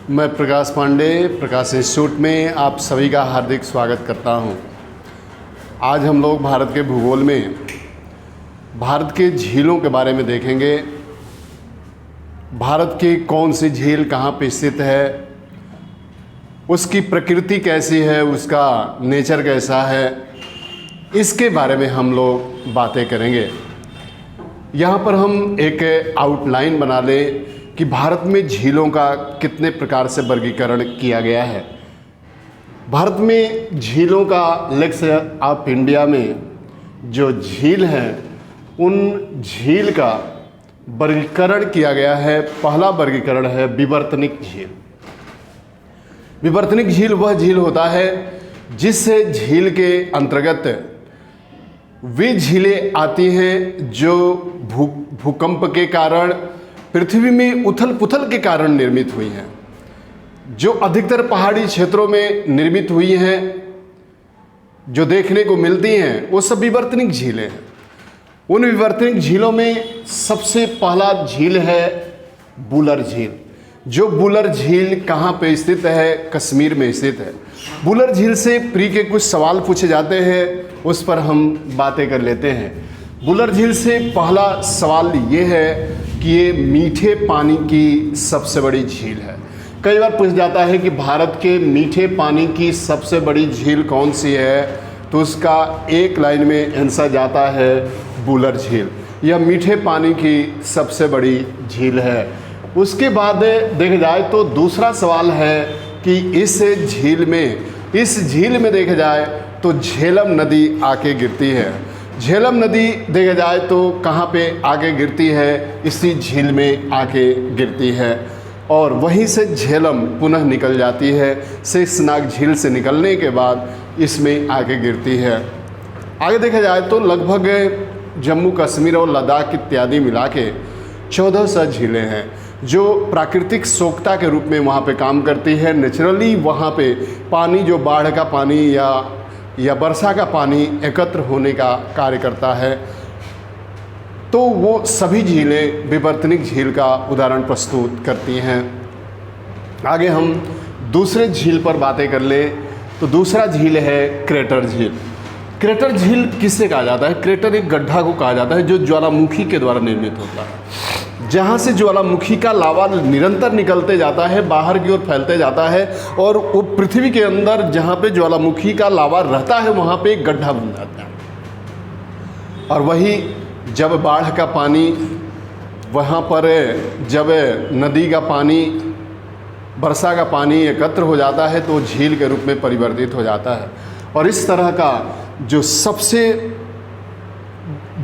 मैं प्रकाश पांडे प्रकाश इंस्टीट्यूट में आप सभी का हार्दिक स्वागत करता हूं। आज हम लोग भारत के भूगोल में भारत के झीलों के बारे में देखेंगे। भारत की कौन सी झील कहां पे स्थित है, उसकी प्रकृति कैसी है, उसका नेचर कैसा है, इसके बारे में हम लोग बातें करेंगे। यहाँ पर हम एक आउटलाइन बना लें कि भारत में झीलों का कितने प्रकार से वर्गीकरण किया गया है। भारत में झीलों का लेक्स ऑफ इंडिया में जो झील हैं, उन झील का वर्गीकरण किया गया है। पहला वर्गीकरण है विवर्तनिक झील। विवर्तनिक झील वह झील होता है जिस झील के अंतर्गत वे झीलें आती हैं जो भूकंप के कारण, पृथ्वी में उथल पुथल के कारण निर्मित हुई हैं, जो अधिकतर पहाड़ी क्षेत्रों में निर्मित हुई हैं, जो देखने को मिलती हैं, वो सब विवर्तनिक झीलें हैं। उन विवर्तनिक झीलों में सबसे पहला झील है बुलर झील। जो बुलर झील कहाँ पे स्थित है? कश्मीर में स्थित है। बुलर झील से प्री के कुछ सवाल पूछे जाते हैं, उस पर हम बातें कर लेते हैं। बुलर झील से पहला सवाल ये है कि ये मीठे पानी की सबसे बड़ी झील है। कई बार पूछा जाता है कि भारत के मीठे पानी की सबसे बड़ी झील कौन सी है, तो उसका एक लाइन में आंसर जाता है बुलर झील। यह मीठे पानी की सबसे बड़ी झील है। उसके बाद देखा जाए तो दूसरा सवाल है कि इस झील में देखा जाए तो झेलम नदी आके गिरती है। झेलम नदी देखा जाए तो कहाँ पे आके गिरती है? इसी झील में आके गिरती है और वहीं से झेलम पुनः निकल जाती है। शेषनाग झील से निकलने के बाद इसमें आके गिरती है। आगे देखा जाए तो लगभग जम्मू कश्मीर और लद्दाख इत्यादि मिला के 1400 झीलें हैं जो प्राकृतिक सोखता के रूप में वहाँ पे काम करती है। नेचुरली वहाँ पे पानी, जो बाढ़ का पानी या वर्षा का पानी एकत्र होने का कार्य करता है, तो वो सभी झीलें विवर्तनिक झील का उदाहरण प्रस्तुत करती हैं। आगे हम दूसरे झील पर बातें कर लें तो दूसरा झील है क्रेटर झील। क्रेटर झील किससे कहा जाता है? क्रेटर एक गड्ढा को कहा जाता है जो ज्वालामुखी के द्वारा निर्मित होता है, जहाँ से ज्वालामुखी का लावा निरंतर निकलते जाता है, बाहर की ओर फैलते जाता है और वो पृथ्वी के अंदर जहाँ पे ज्वालामुखी का लावा रहता है वहाँ पे एक गड्ढा बन जाता है। और वही जब बाढ़ का पानी वहाँ पर, जब नदी का पानी, वर्षा का पानी एकत्र हो जाता है तो झील के रूप में परिवर्तित हो जाता है। और इस तरह का जो सबसे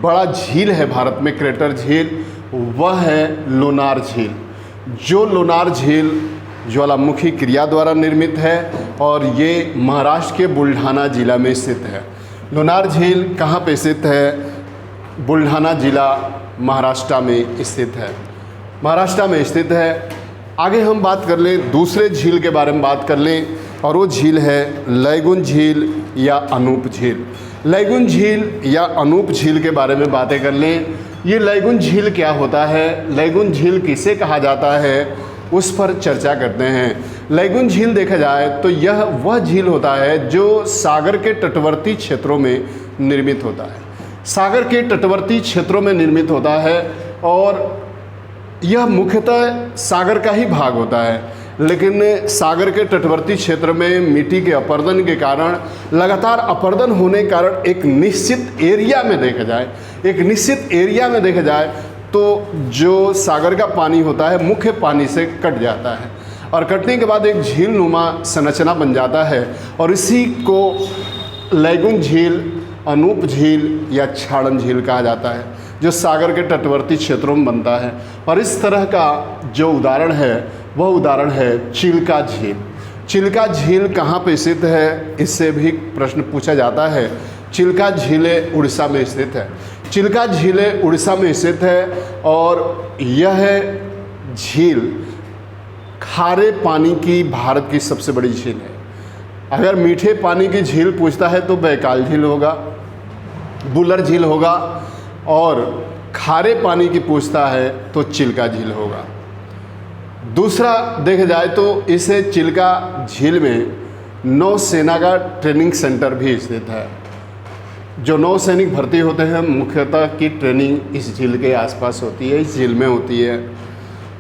बड़ा झील है भारत में, क्रेटर झील, वह है लोनार झील। जो लोनार झील ज्वालामुखी क्रिया द्वारा निर्मित है और ये महाराष्ट्र के बुल्ढाना जिला में स्थित है। लोनार झील कहाँ पे स्थित है? बुल्ढाना जिला महाराष्ट्र में स्थित है। महाराष्ट्र में स्थित है। आगे हम बात कर लें दूसरे झील के बारे में बात कर लें और वो झील है लैगुन झील या अनूप झील। लैगुन झील या अनूप झील के बारे में बातें कर लें। ये लैगुन झील क्या होता है, लैगुन झील किसे कहा जाता है, उस पर चर्चा करते हैं। लैगुन झील देखा जाए तो यह वह झील होता है जो सागर के तटवर्ती क्षेत्रों में निर्मित होता है। सागर के तटवर्ती क्षेत्रों में निर्मित होता है और यह मुख्यतः सागर का ही भाग होता है, लेकिन सागर के तटवर्ती क्षेत्र में मिट्टी के अपरदन के कारण, लगातार अपरदन होने के कारण एक निश्चित एरिया में देखा जाए तो जो सागर का पानी होता है मुख्य पानी से कट जाता है और कटने के बाद एक झील नुमा संरचना बन जाता है और इसी को लैगुन झील, अनूप झील या छाड़न झील कहा जाता है, जो सागर के तटवर्ती क्षेत्रों में बनता है। और इस तरह का जो उदाहरण है वह उदाहरण है चिल्का झील। चिल्का झील कहाँ पे स्थित है, इससे भी प्रश्न पूछा जाता है। चिल्का झीलें उड़ीसा में स्थित है। चिल्का झीलें उड़ीसा में स्थित है और यह झील खारे पानी की भारत की सबसे बड़ी झील है। अगर मीठे पानी की झील पूछता है तो बैकाल झील होगा, बुलर झील होगा, और खारे पानी की पूछता है तो चिल्का झील होगा। दूसरा देखा जाए तो इस चिल्का झील में नौसेना का ट्रेनिंग सेंटर भी स्थित है। जो नौसैनिक भर्ती होते हैं मुख्यतः की ट्रेनिंग इस झील के आसपास होती है, इस झील में होती है।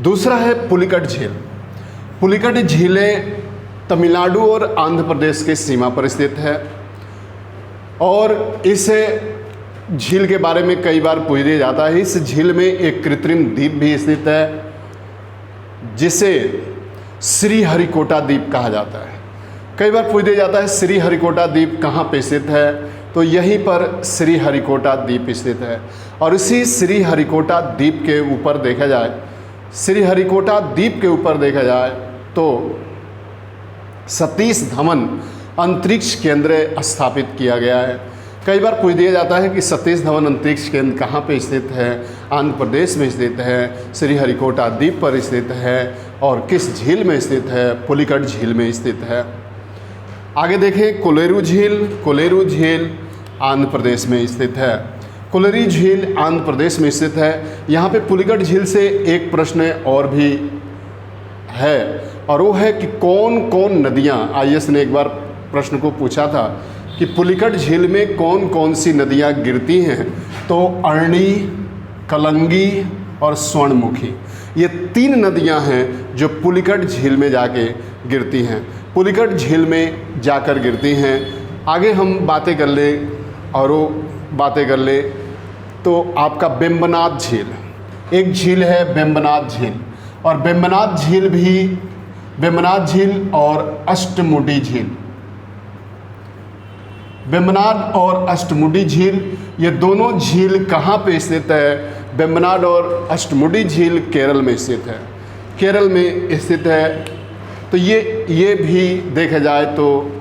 दूसरा है पुलिकट झील। पुलिकट झीलें तमिलनाडु और आंध्र प्रदेश के सीमा पर स्थित है और इस झील के बारे में कई बार पूछा जाता है। इस झील में एक कृत्रिम द्वीप भी स्थित है जिसे श्रीहरिकोटा द्वीप कहा जाता है। कई बार पूछा जाता है श्रीहरिकोटा द्वीप कहाँ पे स्थित है, तो यहीं पर श्रीहरिकोटा द्वीप स्थित है। और इसी श्रीहरिकोटा द्वीप के ऊपर देखा जाए, श्रीहरिकोटा द्वीप के ऊपर देखा जाए तो सतीश धवन अंतरिक्ष केंद्र स्थापित किया गया है। कई बार पूछ दिया जाता है कि सतीश धवन अंतरिक्ष केंद्र कहाँ पे स्थित है। आंध्र प्रदेश में स्थित है, श्रीहरिकोटा द्वीप पर स्थित है और किस झील में स्थित है, पुलिकट झील में स्थित है। आगे देखें कोलेरू झील। कोलेरू झील आंध्र प्रदेश में स्थित है। कोलेरू झील आंध्र प्रदेश में स्थित है। यहाँ पे पुलिकट झील से एक प्रश्न और भी है और वो है कि कौन कौन नदियाँ, IAS ने एक बार प्रश्न को पूछा था कि पुलिकट झील में कौन कौन सी नदियाँ गिरती हैं, तो अरणी, कलंगी और स्वर्णमुखी, ये 3 नदियाँ हैं जो पुलिकट झील में जाके गिरती हैं, पुलिकट झील में जाकर गिरती हैं। आगे हम बातें कर ले और वो बातें कर ले तो आपका वेम्बनाथ झील, एक झील है वेम्बनाथ झील, और वेम्बनाथ झील भी, वेम्बनाथ झील और अष्टमुडी झील, वेम्बनाथ और अष्टमुडी झील, ये दोनों झील कहाँ पे स्थित है? वेम्बनाथ और अष्टमुडी झील केरल में स्थित है, केरल में स्थित है। तो ये भी देखा जाए तो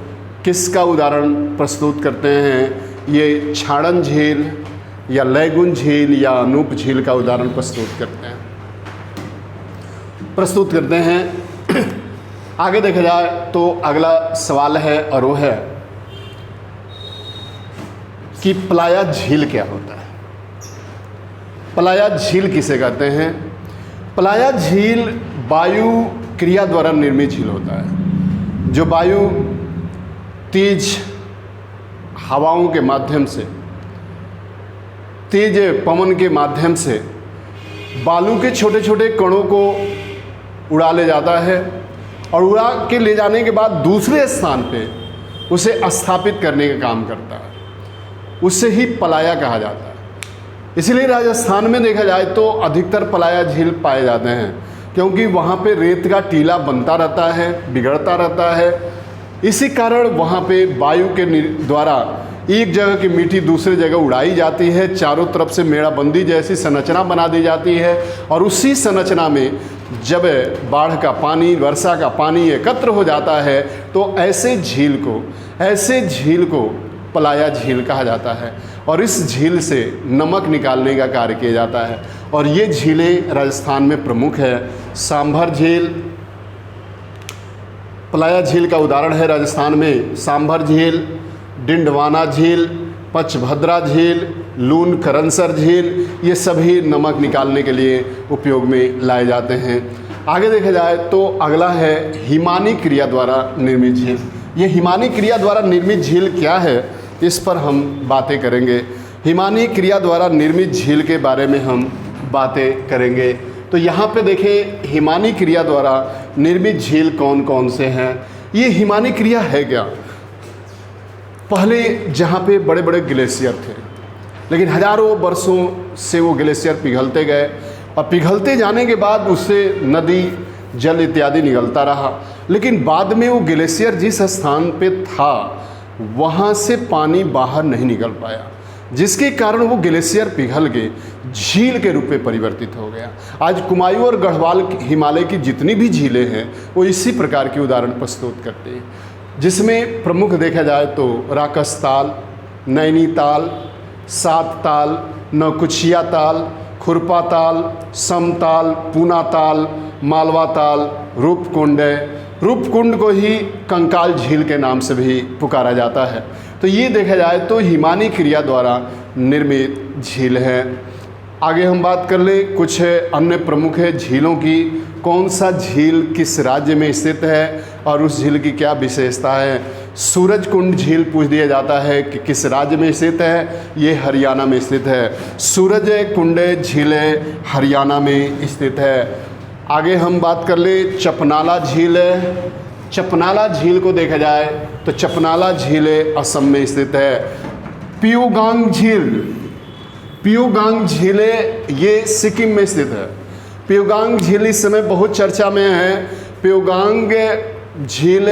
किसका उदाहरण प्रस्तुत करते हैं? ये छाड़न झील या लैगून झील या अनूप झील का उदाहरण प्रस्तुत करते हैं। आगे देखा जाए तो अगला सवाल है और वो है कि प्लाया झील क्या होता है? प्लाया झील किसे कहते हैं? प्लाया झील वायु क्रिया द्वारा निर्मित झील होता है, जो वायु तेज हवाओं के माध्यम से, तेज पवन के माध्यम से बालू के छोटे छोटे कणों को उड़ा ले जाता है और उड़ा के ले जाने के बाद दूसरे स्थान पे उसे स्थापित करने का काम करता है, उससे ही पलाया कहा जाता है। इसलिए राजस्थान में देखा जाए तो अधिकतर पलाया झील पाए जाते हैं, क्योंकि वहाँ पे रेत का टीला बनता रहता है, बिगड़ता रहता है। इसी कारण वहाँ पे वायु के द्वारा एक जगह की मिट्टी दूसरे जगह उड़ाई जाती है, चारों तरफ से मेड़ाबंदी जैसी संरचना बना दी जाती है और उसी संरचना में जब बाढ़ का पानी, वर्षा का पानी एकत्र हो जाता है तो ऐसे झील को पलाया झील कहा जाता है और इस झील से नमक निकालने का कार्य किया जाता है। और ये झीलें राजस्थान में प्रमुख है। सांभर झील पलाया झील का उदाहरण है। राजस्थान में सांभर झील, डिंडवाना झील, पचभद्रा झील, लून करनसर झील, ये सभी नमक निकालने के लिए उपयोग में लाए जाते हैं। आगे देखा जाए तो अगला है हिमानी क्रिया द्वारा निर्मित झील। ये हिमानी क्रिया द्वारा निर्मित झील क्या है, इस पर हम बातें करेंगे। हिमानी क्रिया द्वारा निर्मित झील के बारे में हम बातें करेंगे। तो यहाँ पे देखें हिमानी क्रिया द्वारा निर्मित झील कौन कौन से हैं। ये हिमानी क्रिया है क्या? पहले जहाँ पे बड़े बड़े ग्लेशियर थे, लेकिन हजारों वर्षों से वो ग्लेशियर पिघलते गए और पिघलते जाने के बाद उससे नदी, जल इत्यादि निकलता रहा, लेकिन बाद में वो ग्लेशियर जिस स्थान पे था वहाँ से पानी बाहर नहीं निकल पाया, जिसके कारण वो ग्लेशियर पिघल के झील के रूप में परिवर्तित हो गया। आज कुमायूं और गढ़वाल हिमालय की जितनी भी झीलें हैं वो इसी प्रकार के उदाहरण प्रस्तुत करते हैं, जिसमें प्रमुख देखा जाए तो राकसताल, नैनीताल, सातताल, नौकुचिया ताल, खुरपा ताल, समताल, पूना ताल, मालवा ताल, रूपकुंड है। रूपकुंड को ही कंकाल झील के नाम से भी पुकारा जाता है। तो ये देखा जाए तो हिमानी क्रिया द्वारा निर्मित झील है। आगे हम बात कर लें कुछ अन्य प्रमुख झीलों की। कौन सा झील किस राज्य में स्थित है और उस झील की क्या विशेषता है। सूरजकुंड झील पूछ दिया जाता है कि किस राज्य में स्थित है, ये हरियाणा में स्थित है। सूरजकुंड झील हरियाणा में स्थित है। आगे हम बात कर ले चपनाला झील। चपनाला झील को देखा जाए तो चपनाला झील असम में स्थित है। पियोगांग झील, पियोगांग झील ये सिक्किम में स्थित है। पियोगांग झील इस समय बहुत चर्चा में है। पियोगांग झील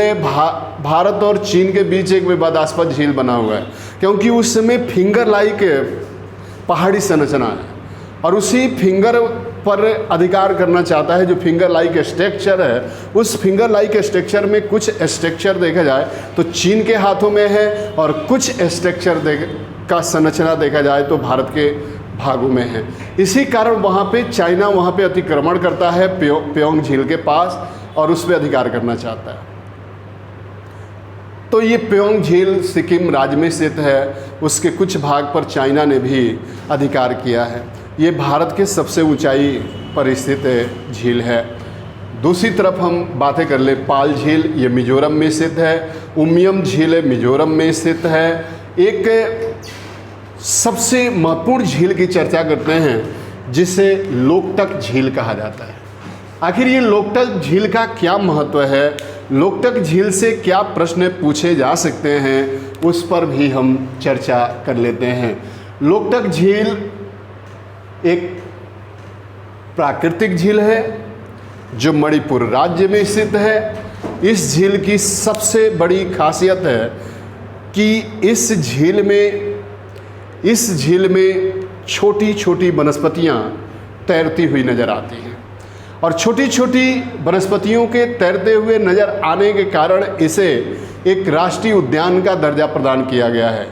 भारत और चीन के बीच एक विवादास्पद झील बना हुआ है, क्योंकि उस समय फिंगर लाइक पहाड़ी संरचना है और उसी फिंगर पर अधिकार करना चाहता है। जो फिंगर लाइक स्ट्रक्चर है, उस फिंगर लाइक स्ट्रक्चर में कुछ स्ट्रक्चर देखा जाए तो चीन के हाथों में है और कुछ स्ट्रक्चर का संरचना देखा जाए तो भारत के भागों में है। इसी कारण वहाँ पे चाइना वहाँ पे अतिक्रमण करता है प्योंग झील के पास और उस पर अधिकार करना चाहता है। तो ये प्योंग झील सिक्किम राज्य में स्थित है, उसके कुछ भाग पर चाइना ने भी अधिकार किया है। ये भारत के सबसे ऊंचाई पर स्थित झील है। दूसरी तरफ हम बातें कर ले पाल झील, ये मिजोरम में स्थित है। उमियम झील मिजोरम में स्थित है। एक सबसे महत्वपूर्ण झील की चर्चा करते हैं जिसे लोकटक झील कहा जाता है। आखिर ये लोकटक झील का क्या महत्व है, लोकटक झील से क्या प्रश्न पूछे जा सकते हैं, उस पर भी हम चर्चा कर लेते हैं। लोकटक झील एक प्राकृतिक झील है जो मणिपुर राज्य में स्थित है। इस झील की सबसे बड़ी खासियत है कि इस झील में छोटी छोटी वनस्पतियाँ तैरती हुई नज़र आती हैं और छोटी छोटी वनस्पतियों के तैरते हुए नज़र आने के कारण इसे एक राष्ट्रीय उद्यान का दर्जा प्रदान किया गया है।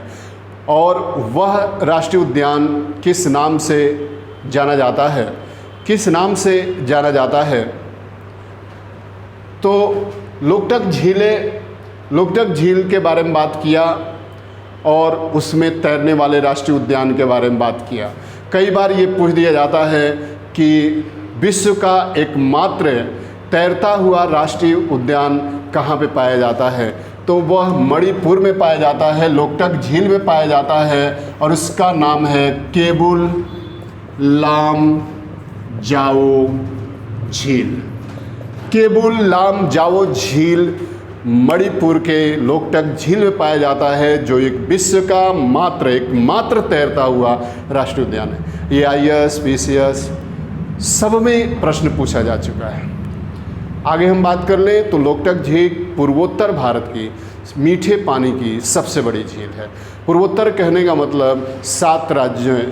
और वह राष्ट्रीय उद्यान किस नाम से जाना जाता है, किस नाम से जाना जाता है, तो लोकटक झील के बारे में बात किया और उसमें तैरने वाले राष्ट्रीय उद्यान के बारे में बात किया। कई बार ये पूछ दिया जाता है कि विश्व का एकमात्र तैरता हुआ राष्ट्रीय उद्यान कहाँ पे पाया जाता है, तो वह मणिपुर में पाया जाता है, लोकटक झील में पाया जाता है और उसका नाम है केबुल लाम जाओ झील। केबुल लाम जाओ झील मणिपुर के लोकटक झील में पाया जाता है, जो एक विश्व का एकमात्र तैरता हुआ राष्ट्रीय उद्यान है। ये IAS, PCS सब में प्रश्न पूछा जा चुका है। आगे हम बात कर लें तो लोकटक झील पूर्वोत्तर भारत की मीठे पानी की सबसे बड़ी झील है। पूर्वोत्तर कहने का मतलब 7 राज्य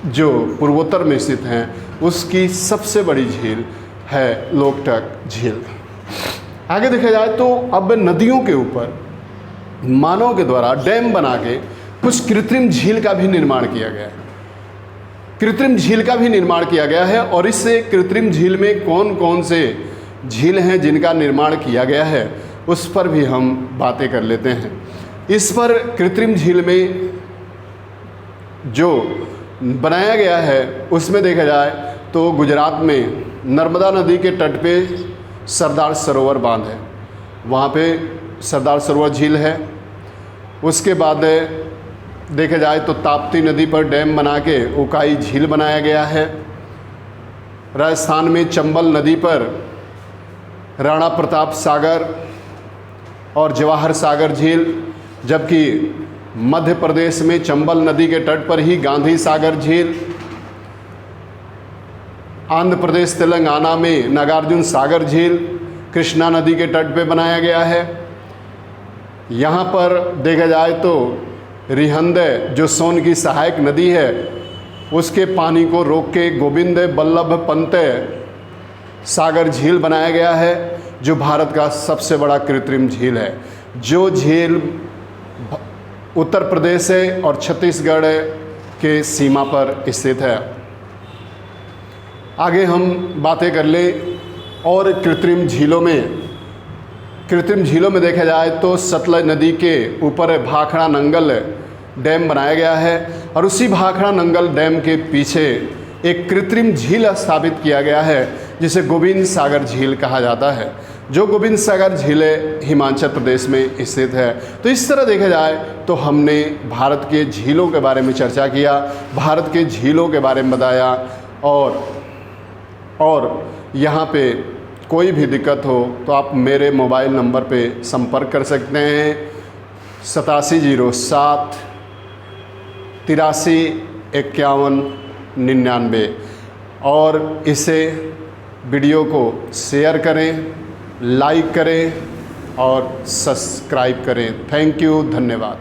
जो पूर्वोत्तर में स्थित हैं उसकी सबसे बड़ी झील है लोकटक झील। आगे देखा जाए तो अब नदियों के ऊपर मानव के द्वारा डैम बना के कुछ कृत्रिम झील का भी निर्माण किया गया है। कृत्रिम झील का भी निर्माण किया गया है और इस कृत्रिम झील में कौन कौन से झील हैं जिनका निर्माण किया गया है, उस पर भी हम बातें कर लेते हैं। इस पर कृत्रिम झील में जो बनाया गया है उसमें देखा जाए तो गुजरात में नर्मदा नदी के तट पे सरदार सरोवर बांध है, वहाँ पे सरदार सरोवर झील है। उसके बाद देखा जाए तो ताप्ती नदी पर डैम बना के उकाई झील बनाया गया है। राजस्थान में चंबल नदी पर राणा प्रताप सागर और जवाहर सागर झील, जबकि मध्य प्रदेश में चंबल नदी के तट पर ही गांधी सागर झील। आंध्र प्रदेश तेलंगाना में नागार्जुन सागर झील कृष्णा नदी के तट पे बनाया गया है। यहाँ पर देखा जाए तो रिहंद जो सोन की सहायक नदी है उसके पानी को रोक के गोविंद बल्लभ पंत सागर झील बनाया गया है, जो भारत का सबसे बड़ा कृत्रिम झील है, जो झील उत्तर प्रदेश और छत्तीसगढ़ के सीमा पर स्थित है। आगे हम बातें कर लें और कृत्रिम झीलों में देखा जाए तो सतलज नदी के ऊपर भाखड़ा नंगल डैम बनाया गया है और उसी भाखड़ा नंगल डैम के पीछे एक कृत्रिम झील स्थापित किया गया है जिसे गोविंद सागर झील कहा जाता है, जो गोविंद सागर झील हिमाचल प्रदेश में स्थित है। तो इस तरह देखा जाए तो हमने भारत के झीलों के बारे में चर्चा किया, भारत के झीलों के बारे में बताया और यहाँ पे कोई भी दिक्कत हो तो आप मेरे मोबाइल नंबर पे संपर्क कर सकते हैं 8707 83 51 99 और इसे वीडियो को शेयर करें, लाइक करें और सब्सक्राइब करें। थैंक यू, धन्यवाद।